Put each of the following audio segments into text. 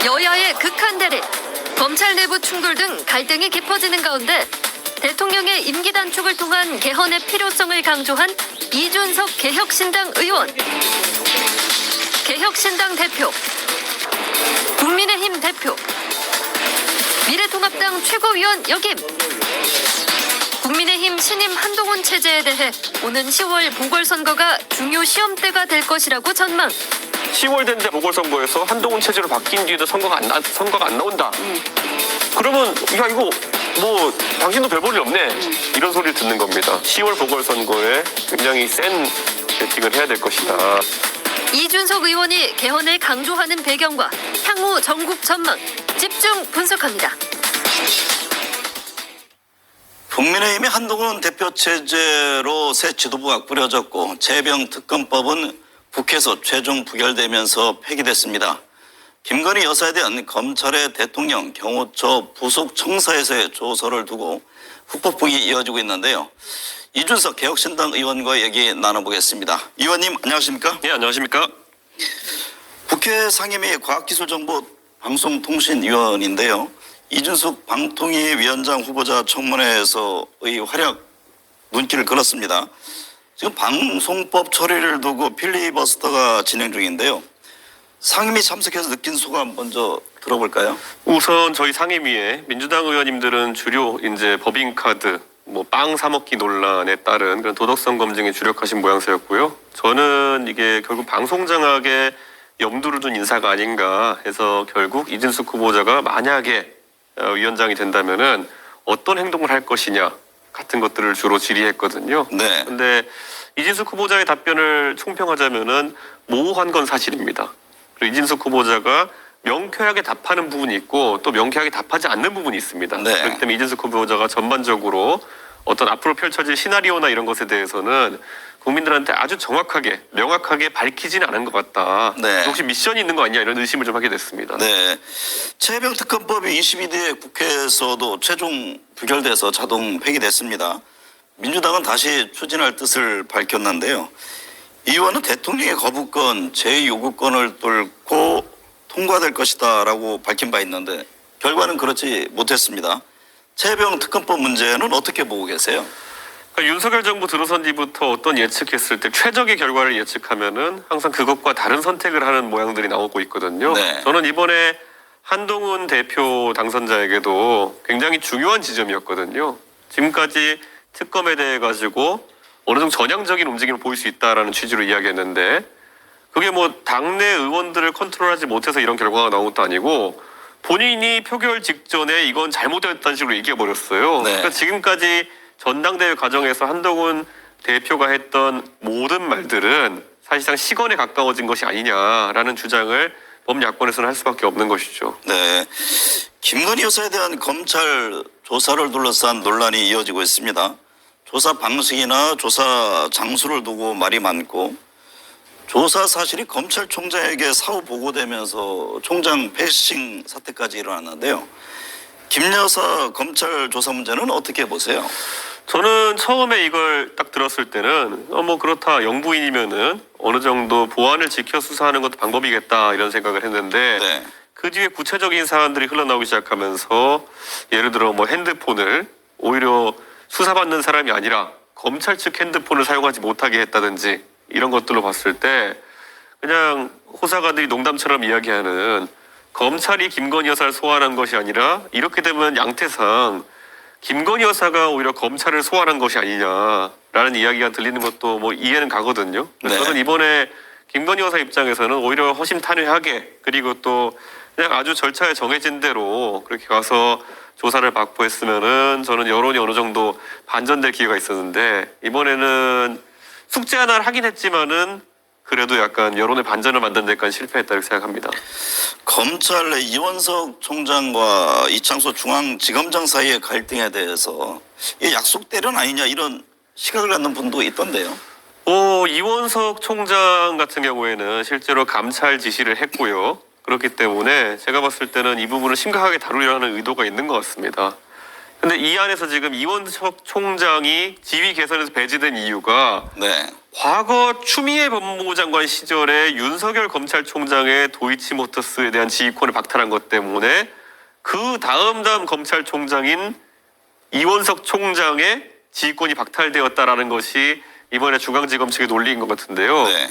여야의 극한 대립, 검찰 내부 충돌 등 갈등이 깊어지는 가운데 대통령의 임기 단축을 통한 개헌의 필요성을 강조한 이준석 개혁신당 의원, 개혁신당 대표, 국민의힘 대표, 미래통합당 최고위원 역임, 국민의힘 신임 한동훈 체제에 대해 오는 10월 보궐선거가 중요 시험대가 될 것이라고 전망. 10월 된데 보궐선거에서 한동훈 체제로 바뀐 뒤에도 선거가 안 나온다. 그러면 야 이거 뭐 당신도 별 볼 일 없네. 이런 소리를 듣는 겁니다. 10월 보궐선거에 굉장히 센 배팅을 해야 될 것이다. 이준석 의원이 개헌을 강조하는 배경과 향후 전국 전망 집중 분석합니다. 국민의힘의 한동훈 대표 체제로 새 지도부가 꾸려졌고 재병특검법은 국회에서 최종 부결되면서 폐기됐습니다. 김건희 여사에 대한 검찰의 대통령 경호처 부속 청사에서의 조서를 두고 후폭풍이 이어지고 있는데요. 이준석 개혁신당 의원과 얘기 나눠보겠습니다. 의원님 안녕하십니까? 네, 안녕하십니까? 국회 상임위 과학기술정보 방송통신위원인데요. 이준석 방통위 위원장 후보자 청문회에서의 활약 눈길을 끌었습니다. 지금 방송법 처리를 두고 필리버스터가 진행 중인데요. 상임위 참석해서 느낀 소감 먼저 들어볼까요? 우선 저희 상임위에 민주당 의원님들은 주로 이제 법인카드, 뭐 빵 사먹기 논란에 따른 그런 도덕성 검증에 주력하신 모양새였고요. 저는 이게 결국 방송 장악에 염두를 둔 인사가 아닌가 해서 결국 이준석 후보자가 만약에 위원장이 된다면은 어떤 행동을 할 것이냐 같은 것들을 주로 질의했거든요. 네. 근데 이준석 후보자의 답변을 총평하자면은 모호한 건 사실입니다. 그리고 이준석 후보자가 명쾌하게 답하는 부분이 있고 또 명쾌하게 답하지 않는 부분이 있습니다. 네. 그렇기 때문에 이준석 후보자가 전반적으로 어떤 앞으로 펼쳐질 시나리오나 이런 것에 대해서는 국민들한테 아주 정확하게 명확하게 밝히지는 않은 것 같다. 네. 혹시 미션이 있는 거 아니냐 이런 의심을 좀 하게 됐습니다. 네. 재병특검법이 22대 국회에서도 최종 부결돼서 자동 폐기됐습니다. 민주당은 다시 추진할 뜻을 밝혔는데요. 이 의원은 대통령의 거부권, 제2요구권을 뚫고 통과될 것이다라고 밝힌 바 있는데 결과는 그렇지 못했습니다. 재병특검법 문제는 어떻게 보고 계세요? 그러니까 윤석열 정부 들어선 뒤부터 어떤 예측했을 때 최적의 결과를 예측하면은 항상 그것과 다른 선택을 하는 모양들이 나오고 있거든요. 네. 저는 이번에 한동훈 대표 당선자에게도 굉장히 중요한 지점이었거든요. 지금까지 특검에 대해 가지고 어느 정도 전향적인 움직임을 보일 수 있다라는 취지로 이야기했는데 그게 뭐 당내 의원들을 컨트롤하지 못해서 이런 결과가 나온 것도 아니고 본인이 표결 직전에 이건 잘못됐다는 식으로 얘기해버렸어요. 네. 그러니까 지금까지 전당대회 과정에서 한동훈 대표가 했던 모든 말들은 사실상 시건에 가까워진 것이 아니냐라는 주장을 범야권에서는 할 수밖에 없는 것이죠. 네. 김건희 여사에 대한 검찰 조사를 둘러싼 논란이 이어지고 있습니다. 조사 방식이나 조사 장소를 두고 말이 많고 조사 사실이 검찰총장에게 사후 보고되면서 총장 패싱 사태까지 일어났는데요. 김 여사 검찰 조사 문제는 어떻게 보세요? 저는 처음에 이걸 딱 들었을 때는 뭐 그렇다 영부인이면은 어느 정도 보안을 지켜 수사하는 것도 방법이겠다 이런 생각을 했는데 네. 그 뒤에 구체적인 사안들이 흘러나오기 시작하면서 예를 들어 뭐 핸드폰을 오히려 수사받는 사람이 아니라 검찰 측 핸드폰을 사용하지 못하게 했다든지 이런 것들로 봤을 때 그냥 호사가들이 농담처럼 이야기하는 검찰이 김건희 여사를 소환한 것이 아니라 이렇게 되면 양태상 김건희 여사가 오히려 검찰을 소환한 것이 아니냐라는 이야기가 들리는 것도 뭐 이해는 가거든요. 네. 저는 이번에 김건희 여사 입장에서는 오히려 허심탄회하게 그리고 또 그냥 아주 절차에 정해진 대로 그렇게 가서 조사를 받고 했으면은 저는 여론이 어느 정도 반전될 기회가 있었는데 이번에는 숙제 하나를 하긴 했지만은 그래도 약간 여론의 반전을 만드는 데까지 실패했다고 생각합니다. 검찰 내 이원석 총장과 이창소 중앙지검장 사이의 갈등에 대해서 이게 약속 대련 아니냐 이런 시각을 갖는 분도 있던데요. 이원석 총장 같은 경우에는 실제로 감찰 지시를 했고요. 그렇기 때문에 제가 봤을 때는 이 부분을 심각하게 다루려는 의도가 있는 것 같습니다. 근데 이 안에서 지금 이원석 총장이 지위 개선에서 배제된 이유가 네. 과거 추미애 법무부 장관 시절에 윤석열 검찰총장의 도이치모터스에 대한 지휘권을 박탈한 것 때문에 그 다음 검찰총장인 이원석 총장의 지휘권이 박탈되었다라는 것이 이번에 중앙지검 측의 논리인 것 같은데요. 네.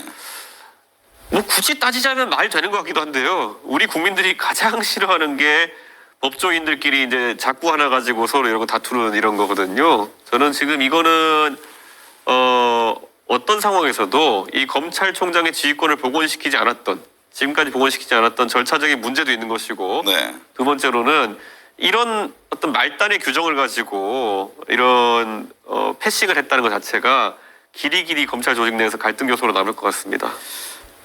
뭐 굳이 따지자면 말 되는 것 같기도 한데요. 우리 국민들이 가장 싫어하는 게 법조인들끼리 이제 자꾸 하나 가지고 서로 이런 거 다투는 이런 거거든요. 저는 지금 이거는 어떤 상황에서도 이 검찰총장의 지휘권을 복원시키지 않았던, 지금까지 복원시키지 않았던 절차적인 문제도 있는 것이고, 네. 두 번째로는 이런 어떤 말단의 규정을 가지고 이런 패싱을 했다는 것 자체가 길이길이 검찰 조직 내에서 갈등 요소로 남을 것 같습니다.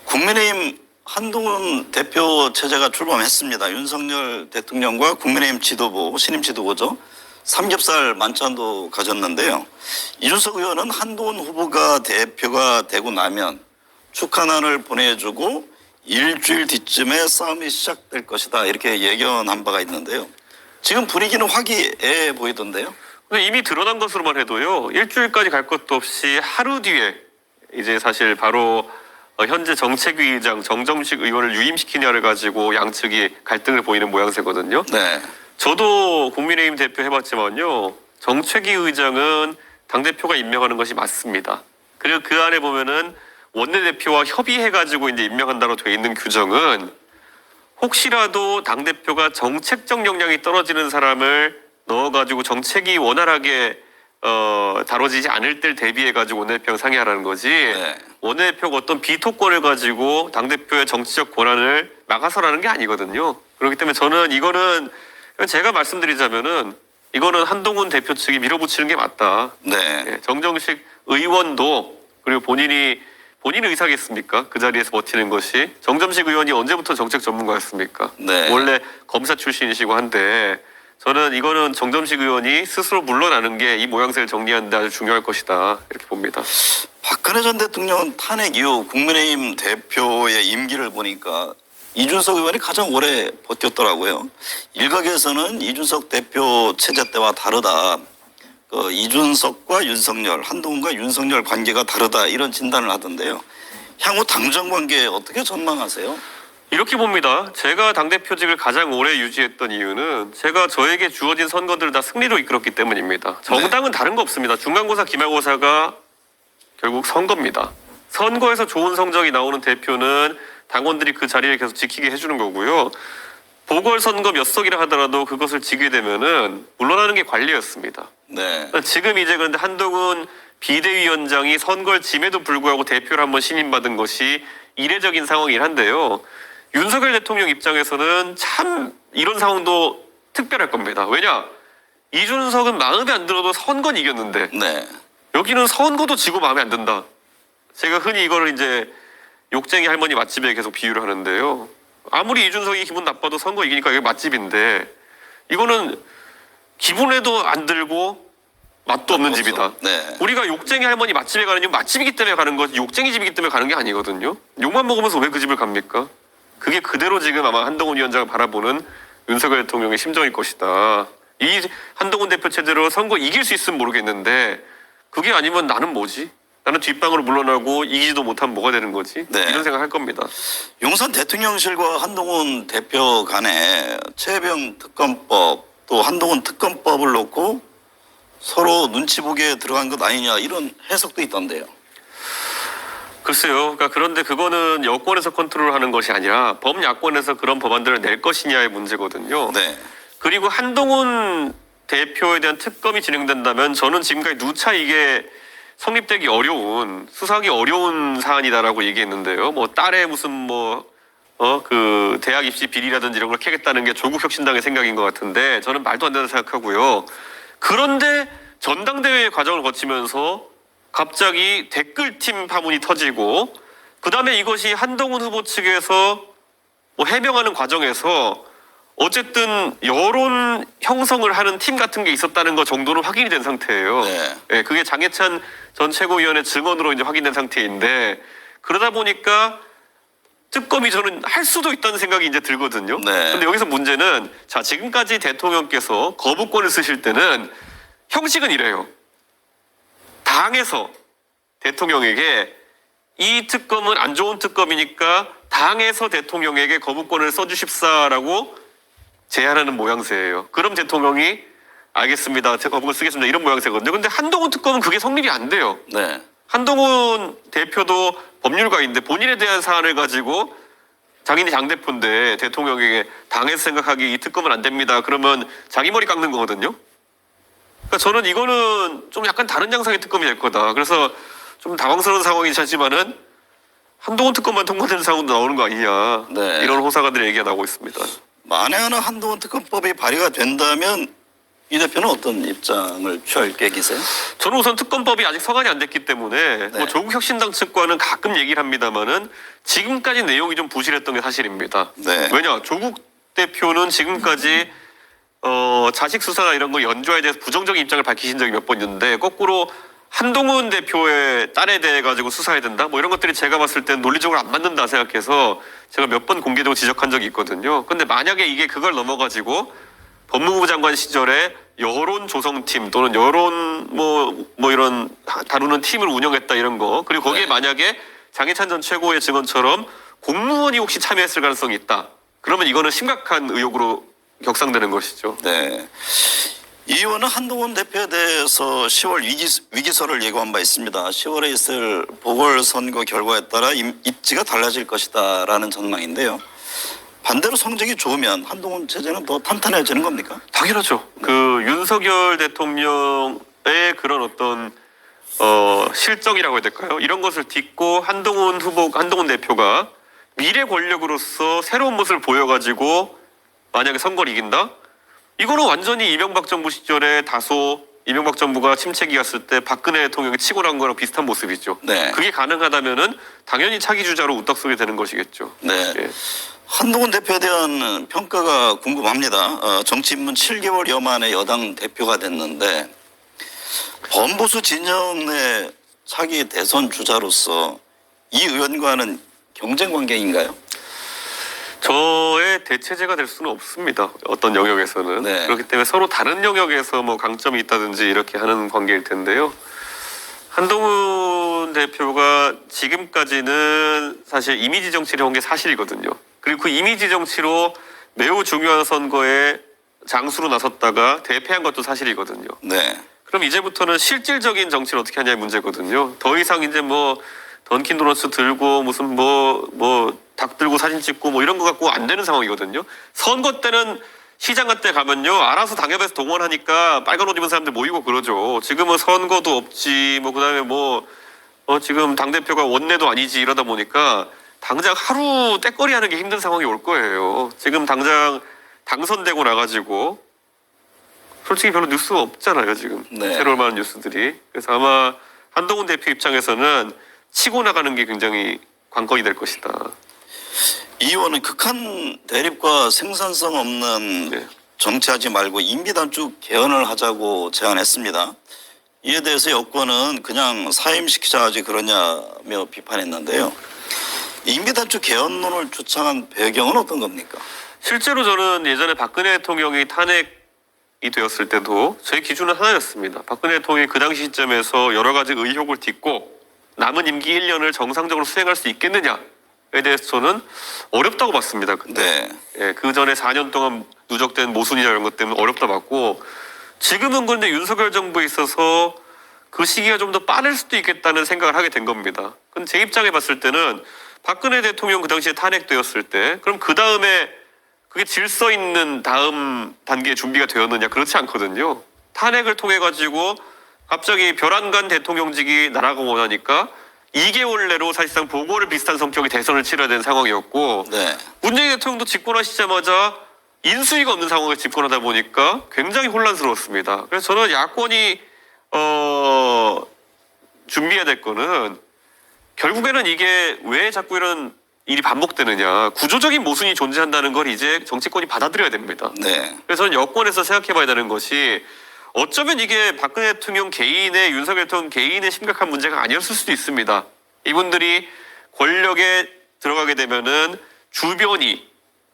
국민의힘 한동훈 대표 체제가 출범했습니다. 윤석열 대통령과 국민의힘 지도부, 신임 지도부죠. 삼겹살 만찬도 가졌는데요. 이준석 의원은 한동훈 후보가 대표가 되고 나면 축하난을 보내주고 일주일 뒤쯤에 싸움이 시작될 것이다. 이렇게 예견한 바가 있는데요. 지금 분위기는 화기애애 보이던데요. 근데 이미 드러난 것으로만 해도요. 일주일까지 갈 것도 없이 하루 뒤에 이제 사실 바로 현재 정책위 의장 정점식 의원을 유임시키냐를 가지고 양측이 갈등을 보이는 모양새거든요. 네. 저도 국민의힘 대표 해봤지만요. 정책위 의장은 당대표가 임명하는 것이 맞습니다. 그리고 그 안에 보면은 원내대표와 협의해가지고 이제 임명한다로 돼 있는 규정은 혹시라도 당대표가 정책적 역량이 떨어지는 사람을 넣어가지고 정책이 원활하게 다뤄지지 않을 때를 대비해가지고 원내대표랑 상의하라는 거지. 네. 원내대표가 어떤 비토권을 가지고 당대표의 정치적 권한을 막아서라는 게 아니거든요. 그렇기 때문에 저는 이거는 제가 말씀드리자면은 이거는 한동훈 대표 측이 밀어붙이는 게 맞다. 네. 예, 정정식 의원도 그리고 본인의 의사겠습니까? 그 자리에서 버티는 것이. 정점식 의원이 언제부터 정책 전문가였습니까? 네. 원래 검사 출신이시고 한데 저는 이거는 정점식 의원이 스스로 물러나는 게 이 모양새를 정리하는 데 아주 중요할 것이다. 이렇게 봅니다. 박근혜 전 대통령 탄핵 이후 국민의힘 대표의 임기를 보니까 이준석 의원이 가장 오래 버텼더라고요. 일각에서는 이준석 대표 체제 때와 다르다. 이준석과 윤석열, 한동훈과 윤석열 관계가 다르다 이런 진단을 하던데요. 향후 당정 관계 어떻게 전망하세요? 이렇게 봅니다. 제가 당대표직을 가장 오래 유지했던 이유는 제가 저에게 주어진 선거들을 다 승리로 이끌었기 때문입니다. 정당은 다른 거 없습니다. 중간고사, 기말고사가 결국 선거입니다. 선거에서 좋은 성적이 나오는 대표는 당원들이 그 자리를 계속 지키게 해주는 거고요. 보궐선거 몇 석이라 하더라도 그것을 지게 되면은 물러나는 게 관리였습니다. 네. 지금 이제 그런데 한동훈 비대위원장이 선거를 짐에도 불구하고 대표를 한번 신임받은 것이 이례적인 상황이긴 한데요. 윤석열 대통령 입장에서는 참 이런 상황도 특별할 겁니다. 왜냐? 이준석은 마음에 안 들어도 선거는 이겼는데 네. 여기는 선거도 지고 마음에 안 든다. 제가 흔히 이거를 이제 욕쟁이 할머니 맛집에 계속 비유를 하는데요. 아무리 이준석이 기분 나빠도 선거 이기니까 이게 맛집인데 이거는 기분에도 안 들고 맛도 없는 집이다. 네. 우리가 욕쟁이 할머니 맛집에 가는 이유 맛집이기 때문에 가는 거지 욕쟁이 집이기 때문에 가는 게 아니거든요. 욕만 먹으면서 왜 그 집을 갑니까? 그게 그대로 지금 아마 한동훈 위원장을 바라보는 윤석열 대통령의 심정일 것이다. 이 한동훈 대표 체제로 선거 이길 수 있으면 모르겠는데 그게 아니면 나는 뭐지? 나는 뒷방으로 물러나고 이기지도 못하면 뭐가 되는 거지? 네. 이런 생각할 겁니다. 용산 대통령실과 한동훈 대표 간에 최혜병 특검법 또 한동훈 특검법을 놓고 서로 눈치 보기에 들어간 것 아니냐 이런 해석도 있던데요. 글쎄요. 그러니까 그런데 그거는 여권에서 컨트롤하는 것이 아니라 범야권에서 그런 법안들을 낼 것이냐의 문제거든요. 네. 그리고 한동훈 대표에 대한 특검이 진행된다면 저는 지금까지 누차 이게 성립되기 어려운 수사하기 어려운 사안이다라고 얘기했는데요. 뭐 딸의 무슨 그 대학 입시 비리라든지 이런 걸 캐겠다는 게 조국 혁신당의 생각인 것 같은데 저는 말도 안 된다고 생각하고요. 그런데 전당대회 과정을 거치면서 갑자기 댓글팀 파문이 터지고 그다음에 이것이 한동훈 후보 측에서 해명하는 과정에서 어쨌든 여론 형성을 하는 팀 같은 게 있었다는 것 정도는 확인이 된 상태예요. 네. 네, 그게 장해찬 전 최고위원의 증언으로 이제 확인된 상태인데 그러다 보니까 특검이 저는 할 수도 있다는 생각이 이제 들거든요. 네. 근데 여기서 문제는 자, 지금까지 대통령께서 거부권을 쓰실 때는 형식은 이래요. 당에서 대통령에게 이 특검은 안 좋은 특검이니까 당에서 대통령에게 거부권을 써주십사라고 제안하는 모양새예요. 그럼 대통령이 알겠습니다. 제가 거부권 쓰겠습니다. 이런 모양새거든요. 근데 한동훈 특검은 그게 성립이 안 돼요. 네. 한동훈 대표도 법률가인데 본인에 대한 사안을 가지고 자기는 당대표인데 대통령에게 당에서 생각하기 이 특검은 안 됩니다. 그러면 자기 머리 깎는 거거든요. 그러니까 저는 이거는 좀 약간 다른 양상의 특검이 될 거다. 그래서 좀 당황스러운 상황이긴 하지만은 한동훈 특검만 통과되는 상황도 나오는 거 아니냐. 네. 이런 호사가들의 얘기가 나오고 있습니다. 만에 하나 한동훈 특검법이 발의가 된다면 이 대표는 어떤 입장을 취할 계획이세요? 저는 우선 특검법이 아직 서관이 안 됐기 때문에 네. 뭐 조국 혁신당 측과는 가끔 얘기를 합니다만은 지금까지 내용이 좀 부실했던 게 사실입니다. 네. 왜냐 조국 대표는 지금까지 자식 수사나 이런 거 연주에 대해서 부정적인 입장을 밝히신 적이 몇 번 있는데 거꾸로 한동훈 대표의 딸에 대해 가지고 수사해야 된다 뭐 이런 것들이 제가 봤을 땐 논리적으로 안 맞는다 생각해서 제가 몇 번 공개적으로 지적한 적이 있거든요. 근데 만약에 이게 그걸 넘어가지고 법무부 장관 시절에 여론 조성팀 또는 여론 뭐 이런 다루는 팀을 운영했다 이런 거 그리고 거기에 네. 만약에 장해찬 전 최고의 증언처럼 공무원이 혹시 참여했을 가능성이 있다. 그러면 이거는 심각한 의혹으로 격상되는 것이죠. 네. 이 의원은 한동훈 대표에 대해서 10월 위기설을 예고한 바 있습니다. 10월에 있을 보궐선거 결과에 따라 입지가 달라질 것이다라는 전망인데요. 반대로 성적이 좋으면 한동훈 체제는 더 탄탄해지는 겁니까? 당연하죠. 그 윤석열 대통령의 그런 어떤 실정이라고 해야 될까요? 이런 것을 딛고 한동훈 대표가 미래 권력으로서 새로운 모습을 보여가지고 만약에 선거를 이긴다? 이거는 완전히 이명박 정부 시절에 다소 이명박 정부가 침체기였을 때 박근혜 대통령이 치고 나간 거랑 비슷한 모습이죠. 네. 그게 가능하다면은 당연히 차기 주자로 우딱 서게 되는 것이겠죠. 네. 예. 한동훈 대표에 대한 평가가 궁금합니다. 정치 입문 7개월여 만에 여당 대표가 됐는데 범보수 진영 내 차기 대선 주자로서 이 의원과는 경쟁 관계인가요? 저의 대체제가 될 수는 없습니다. 어떤 영역에서는. 네. 그렇기 때문에 서로 다른 영역에서 뭐 강점이 있다든지 이렇게 하는 관계일 텐데요. 한동훈 대표가 지금까지는 사실 이미지 정치를 한 게 사실이거든요. 그리고 그 이미지 정치로 매우 중요한 선거에 장수로 나섰다가 대패한 것도 사실이거든요. 네. 그럼 이제부터는 실질적인 정치를 어떻게 하냐의 문제거든요. 더 이상 이제 뭐 던킨 도너츠 들고 무슨 뭐 닭 들고 사진 찍고 뭐 이런 거 갖고 안 되는 상황이거든요. 선거 때는 시장 같은 데 가면요. 알아서 당협에서 동원하니까 빨간 옷 입은 사람들 모이고 그러죠. 지금은 선거도 없지 뭐 그다음에 지금 당대표가 원내도 아니지 이러다 보니까 당장 하루 떼거리 하는 게 힘든 상황이 올 거예요. 지금 당장 당선되고 나가지고 솔직히 별로 뉴스가 없잖아요. 지금 네. 새로 올 만한 뉴스들이. 그래서 아마 한동훈 대표 입장에서는 치고 나가는 게 굉장히 관건이 될 것이다. 이 의원은 극한 대립과 생산성 없는 네. 정치하지 말고 임기단축 개헌을 하자고 제안했습니다. 이에 대해서 여권은 그냥 사임시키자 하지 그러냐며 비판했는데요. 임기단축 개헌론을 주창한 배경은 어떤 겁니까? 실제로 저는 예전에 박근혜 대통령이 탄핵이 되었을 때도 제 기준은 하나였습니다. 박근혜 대통령이 그 당시 시점에서 여러 가지 의혹을 딛고 남은 임기 1년을 정상적으로 수행할 수 있겠느냐에 대해서 저는 어렵다고 봤습니다. 근데 네. 그 전에 4년 동안 누적된 모순이나 이런 것 때문에 어렵다 봤고 지금은 그런데 윤석열 정부에 있어서 그 시기가 좀 더 빠를 수도 있겠다는 생각을 하게 된 겁니다. 근데 제 입장에 봤을 때는 박근혜 대통령 그 당시에 탄핵되었을 때 그럼 그 다음에 그게 질서 있는 다음 단계의 준비가 되었느냐 그렇지 않거든요. 탄핵을 통해 가지고 갑자기 벼랑간 대통령직이 나라가 원하니까 2개월 내로 사실상 보궐을 비슷한 성격의 대선을 치러야 되는 상황이었고 네. 문재인 대통령도 집권하시자마자 인수위가 없는 상황을 집권하다 보니까 굉장히 혼란스러웠습니다. 그래서 저는 야권이 준비해야 될 거는 결국에는 이게 왜 자꾸 이런 일이 반복되느냐 구조적인 모순이 존재한다는 걸 이제 정치권이 받아들여야 됩니다. 네. 그래서 저는 여권에서 생각해봐야 되는 것이 어쩌면 이게 박근혜 대통령 개인의 윤석열 대통령 개인의 심각한 문제가 아니었을 수도 있습니다. 이분들이 권력의 들어가게 되면은 주변이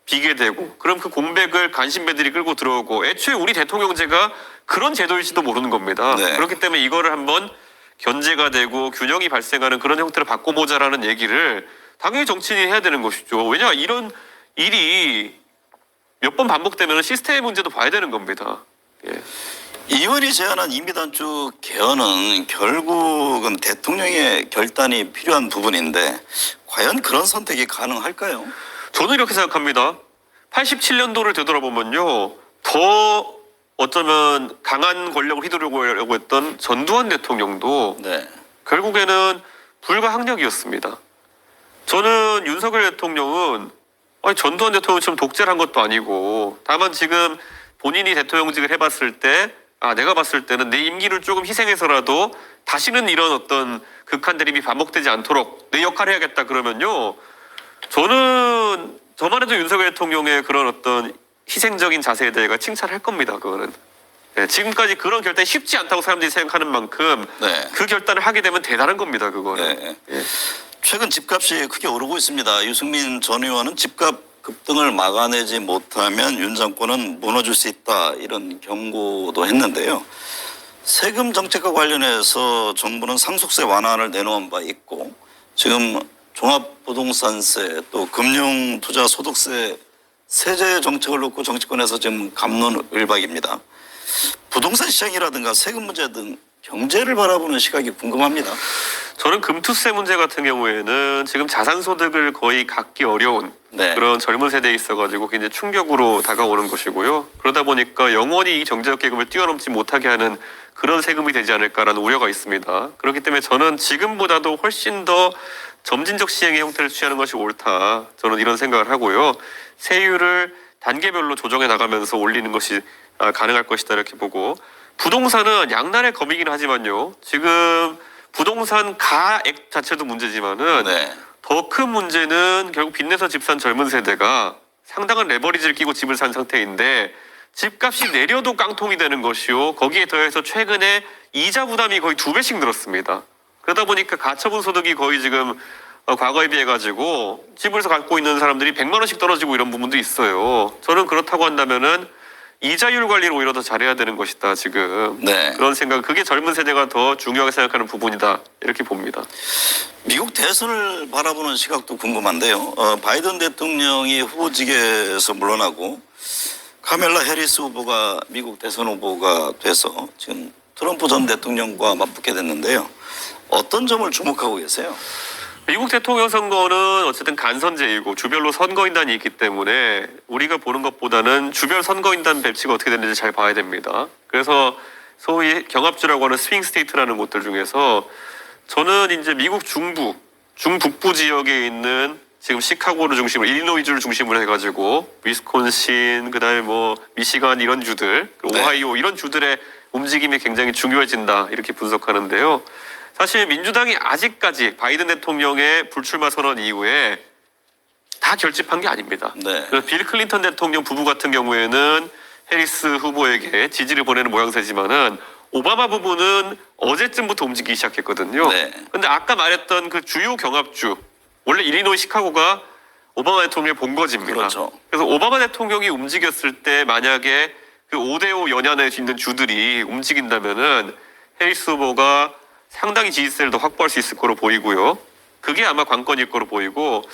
비게 되고 그럼 그 공백을 간신배들이 끌고 들어오고 애초에 우리 대통령제가 그런 제도일지도 모르는 겁니다. 네. 그렇기 때문에 이거를 한번 견제가 되고 균형이 발생하는 그런 형태로 바꿔보자라는 얘기를 당연히 정치인이 해야 되는 것이죠. 왜냐 이런 일이 몇 번 반복되면 시스템 문제도 봐야 되는 겁니다. 예. 이 의원이 제안한 임기단축 개헌은 결국은 대통령의 결단이 필요한 부분인데 과연 그런 선택이 가능할까요? 저는 이렇게 생각합니다. 87년도를 되돌아보면요. 더 어쩌면 강한 권력을 휘두르려고 했던 전두환 대통령도 네. 결국에는 불가항력이었습니다. 저는 윤석열 대통령은 전두환 대통령처럼 독재를 한 것도 아니고 다만 지금 본인이 대통령직을 해봤을 때 내가 봤을 때는 내 임기를 조금 희생해서라도 다시는 이런 어떤 극한 대립이 반복되지 않도록 내 역할을 해야겠다 그러면요. 저는 저만 해도 윤석열 대통령의 그런 어떤 희생적인 자세에 대해 칭찬할 겁니다. 그거는. 네, 지금까지 그런 결단이 쉽지 않다고 사람들이 생각하는 만큼 네. 그 결단을 하게 되면 대단한 겁니다. 그거는. 네. 예. 최근 집값이 크게 오르고 있습니다. 유승민 전 의원은 집값 급등을 막아내지 못하면 윤 정권은 무너질 수 있다 이런 경고도 했는데요. 세금 정책과 관련해서 정부는 상속세 완화를 내놓은 바 있고 지금 종합부동산세 또 금융투자소득세 세제 정책을 놓고 정치권에서 지금 갑론을박입니다. 부동산 시장이라든가 세금 문제 등 경제를 바라보는 시각이 궁금합니다. 저는 금투세 문제 같은 경우에는 지금 자산소득을 거의 갖기 어려운 네. 그런 젊은 세대에 있어가지고 굉장히 충격으로 다가오는 것이고요. 그러다 보니까 영원히 이 경제적 계급을 뛰어넘지 못하게 하는 그런 세금이 되지 않을까라는 우려가 있습니다. 그렇기 때문에 저는 지금보다도 훨씬 더 점진적 시행의 형태를 취하는 것이 옳다. 저는 이런 생각을 하고요. 세율을 단계별로 조정해 나가면서 올리는 것이 가능할 것이다 이렇게 보고 부동산은 양날의 검이긴 하지만요. 지금 부동산 가액 자체도 문제지만은 네. 더 큰 문제는 결국 빚내서 집 산 젊은 세대가 상당한 레버리지를 끼고 집을 산 상태인데 집값이 내려도 깡통이 되는 것이요. 거기에 더해서 최근에 이자 부담이 거의 2배씩 늘었습니다. 그러다 보니까 가처분 소득이 거의 지금 과거에 비해 가지고 집을 갖고 있는 사람들이 100만 원씩 떨어지고 이런 부분도 있어요. 저는 그렇다고 한다면은 이자율 관리를 오히려 더 잘해야 되는 것이다 지금. 네. 그런 생각, 그게 젊은 세대가 더 중요하게 생각하는 부분이다 이렇게 봅니다. 미국 대선을 바라보는 시각도 궁금한데요. 바이든 대통령이 후보직에서 물러나고 카멜라 해리스 후보가 미국 대선 후보가 돼서 지금 트럼프 전 대통령과 맞붙게 됐는데요. 어떤 점을 주목하고 계세요? 미국 대통령 선거는 어쨌든 간선제이고 주별로 선거인단이 있기 때문에 우리가 보는 것보다는 주별 선거인단 배치가 어떻게 되는지 잘 봐야 됩니다. 그래서 소위 경합주라고 하는 스윙 스테이트라는 곳들 중에서 저는 이제 미국 중부, 중북부 지역에 있는 지금 시카고를 중심으로 일리노이주를 중심으로 해가지고 위스콘신, 그다음에 뭐 미시간 이런 주들, 오하이오 이런 주들의 움직임이 굉장히 중요해진다 이렇게 분석하는데요. 사실 민주당이 아직까지 바이든 대통령의 불출마 선언 이후에 다 결집한 게 아닙니다. 네. 그래서 빌 클린턴 대통령 부부 같은 경우에는 해리스 후보에게 지지를 보내는 모양새지만은 오바마 부부는 어제쯤부터 움직이기 시작했거든요. 네. 근데 아까 말했던 그 주요 경합주, 원래 일리노이 시카고가 오바마 대통령의 본거지입니다. 그렇죠. 그래서 오바마 대통령이 움직였을 때 만약에 그 5대5 연연에 있는 주들이 움직인다면은 해리스 후보가 상당히 지지세를 더 확보할 수 있을 거로 보이고요. 그게 아마 관건일 거로 보이고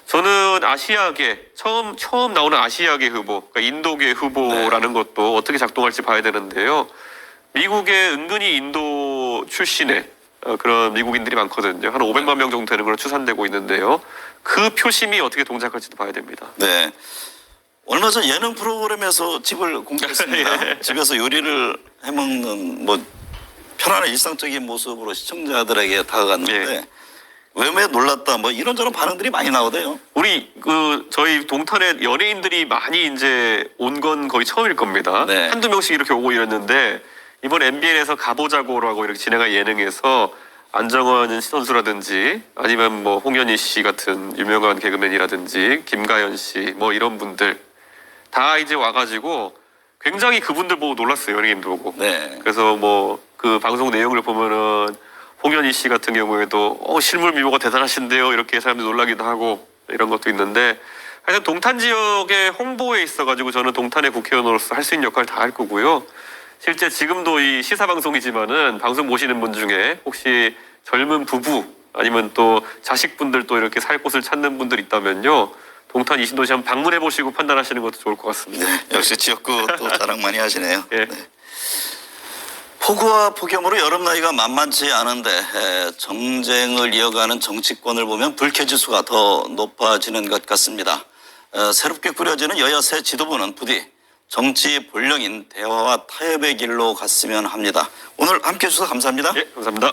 저는 아시아계 처음 나오는 아시아계 후보, 그러니까 인도계 후보라는 것도 어떻게 작동할지 봐야 되는데요. 미국에 은근히 인도 출신의 그런 미국인들이 많거든요. 한 500만 명 정도 되는 걸로 추산되고 있는데요. 그 표심이 어떻게 동작할지도 봐야 됩니다. 네. 얼마 전 예능 프로그램에서 집을 공개했습니다. 예. 집에서 요리를 해먹는 뭐 편안한 일상적인 모습으로 시청자들에게 다가갔는데 예. 왜 놀랐다 뭐 이런저런 반응들이 많이 나오대요. 우리 저희 동탄에 연예인들이 많이 이제 온 건 거의 처음일 겁니다. 네. 한두 명씩 이렇게 오고 이랬는데 이번 MBN에서 가보자고라고 이렇게 진행한 예능에서 안정환 선수라든지 아니면 뭐 홍현희 씨 같은 유명한 개그맨이라든지 김가연 씨 뭐 이런 분들 다 이제 와가지고 굉장히 그분들 보고 놀랐어요. 연예인들 보고. 네. 그래서 뭐 그 방송 내용을 보면은 홍현희 씨 같은 경우에도 실물 미모가 대단하신데요. 이렇게 사람들이 놀라기도 하고 이런 것도 있는데 하여튼 동탄 지역의 홍보에 있어가지고 저는 동탄의 국회의원으로서 할 수 있는 역할을 다 할 거고요. 실제 지금도 이 시사방송이지만은 방송 보시는 분 중에 혹시 젊은 부부 아니면 또 자식분들 또 이렇게 살 곳을 찾는 분들 있다면요. 동탄 이신도시 한번 방문해 보시고 판단하시는 것도 좋을 것 같습니다. 네, 역시 지역구 또 자랑 많이 하시네요. 예. 네. 폭우와 폭염으로 여름 나이가 만만치 않은데 정쟁을 이어가는 정치권을 보면 불쾌지수가 더 높아지는 것 같습니다. 새롭게 꾸려지는 여야 새 지도부는 부디 정치 본령인 대화와 타협의 길로 갔으면 합니다. 오늘 함께해 주셔서 감사합니다. 예, 감사합니다.